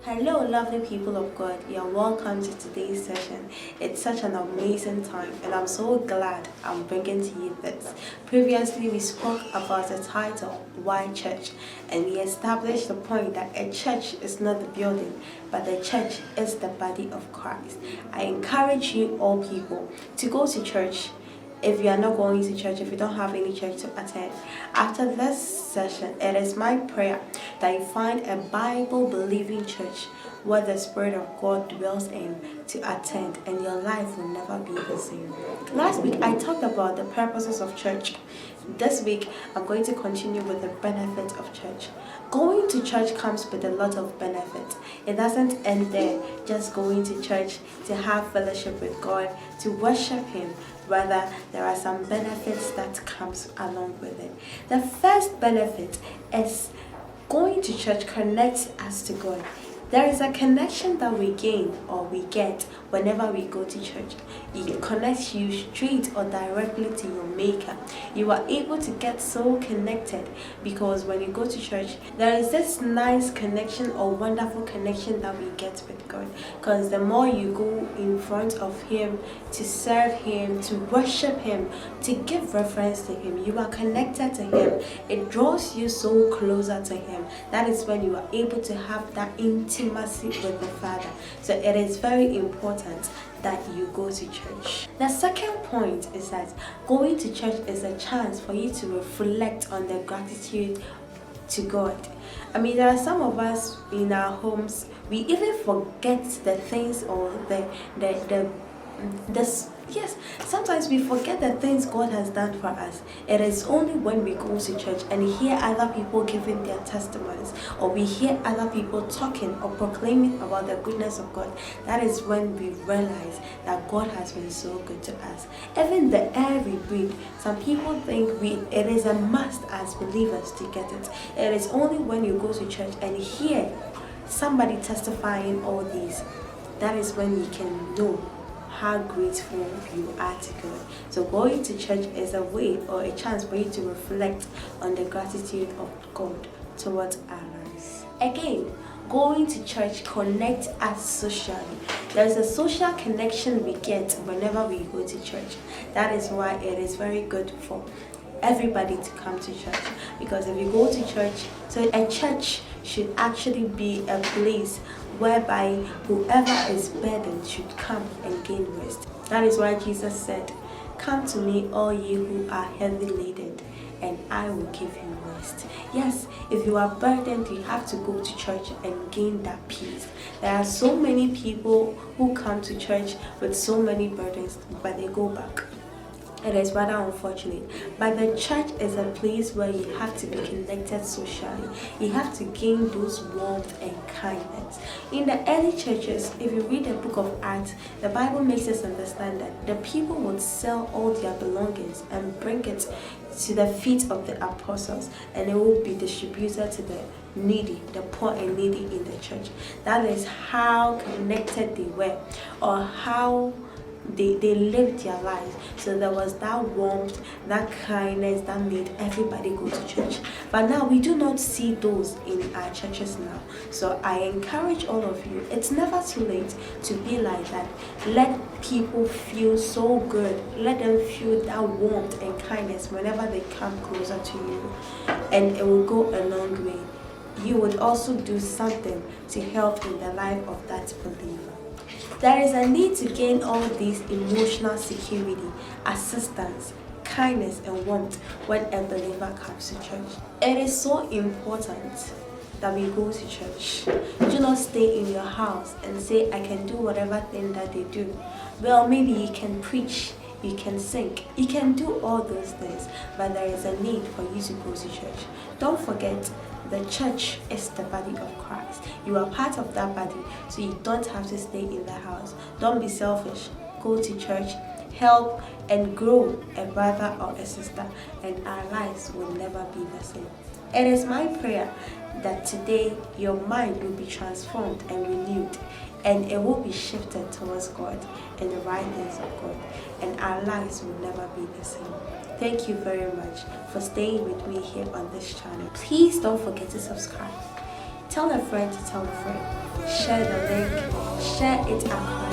Hello, lovely people of God. You're welcome to today's session. It's such an amazing time, and I'm so glad I'm bringing to you this. Previously, we spoke about the title, Why Church? And we established the point that a church is not the building, but the church is the body of Christ. I encourage you, all people, to go to church. If you are not going to church, if you don't have any church to attend, after this session, it is my prayer that you find a Bible-believing church where the Spirit of God dwells in to attend, and your life will never be the same. Last week, I talked about the purposes of church. This week, I'm going to continue with the benefits of church. Going to church comes with a lot of benefits. It doesn't end there, just going to church to have fellowship with God, to worship Him. Rather, there are some benefits that comes along with it. The first benefit is going to church connects us to God. There is a connection that we gain or we get whenever we go to church. It connects you straight or directly to your Maker. You are able to get so connected because when you go to church, there is this nice connection or wonderful connection that we get with God. Because the more you go in front of Him to serve Him, to worship Him, to give reference to Him, you are connected to Him. It draws you so closer to Him. That is when you are able to have that intimacy with the Father. So it is very important that you go to church. The second point is that going to church is a chance for you to reflect on the gratitude to God. I mean, there are some of us in our homes, we even forget the things or yes, sometimes we forget the things God has done for us. It is only when we go to church and hear other people giving their testimonies, or we hear other people talking or proclaiming about the goodness of God, that is when we realize that God has been so good to us. Even the air we breathe, some people think it is a must as believers to get it. It is only when you go to church and hear somebody testifying all these, that is when you can know how grateful you are to God. So going to church is a way or a chance for you to reflect on the gratitude of God towards our lives. Again, going to church connects us socially. There's a social connection we get whenever we go to church. That is why it is very good for everybody to come to church, because if you go to church, so a church should actually be a place whereby whoever is burdened should come and gain rest. That is why Jesus said, "Come to me, all ye who are heavy laden, and I will give you rest." Yes, if you are burdened, you have to go to church and gain that peace. There are so many people who come to church with so many burdens, but they go back. It is rather unfortunate. But the church is a place where you have to be connected socially. You have to gain those warmth and kindness. In the early churches, if you read the book of Acts, the Bible makes us understand that the people would sell all their belongings and bring it to the feet of the apostles, and it will be distributed to the needy, the poor and needy in the church. That is how connected they were, or how they lived their lives. So there was that warmth, that kindness that made everybody go to church. But now we do not see those in our churches now. So I encourage all of you, it's never too late to be like that. Let people feel so good. Let them feel that warmth and kindness whenever they come closer to you, and it will go a long way. You would also do something to help in the life of that believer. There is a need to gain all these emotional security, assistance, kindness, and warmth when a believer comes to church. It is so important that we go to church. Do not stay in your house and say, "I can do whatever thing that they do." Well, maybe you can preach, you can sing, you can do all those things, but there is a need for you to go to church. Don't forget, the church is the body of Christ. You are part of that body, so you don't have to stay in the house. Don't be selfish. Go to church, help and grow a brother or a sister, and our lives will never be the same. It is my prayer that today your mind will be transformed and renewed, and it will be shifted towards God and the right things of God, and our lives will never be the same. Thank you very much for staying with me here on this channel. Please don't forget to subscribe. Tell a friend to tell a friend. Share the link, share it across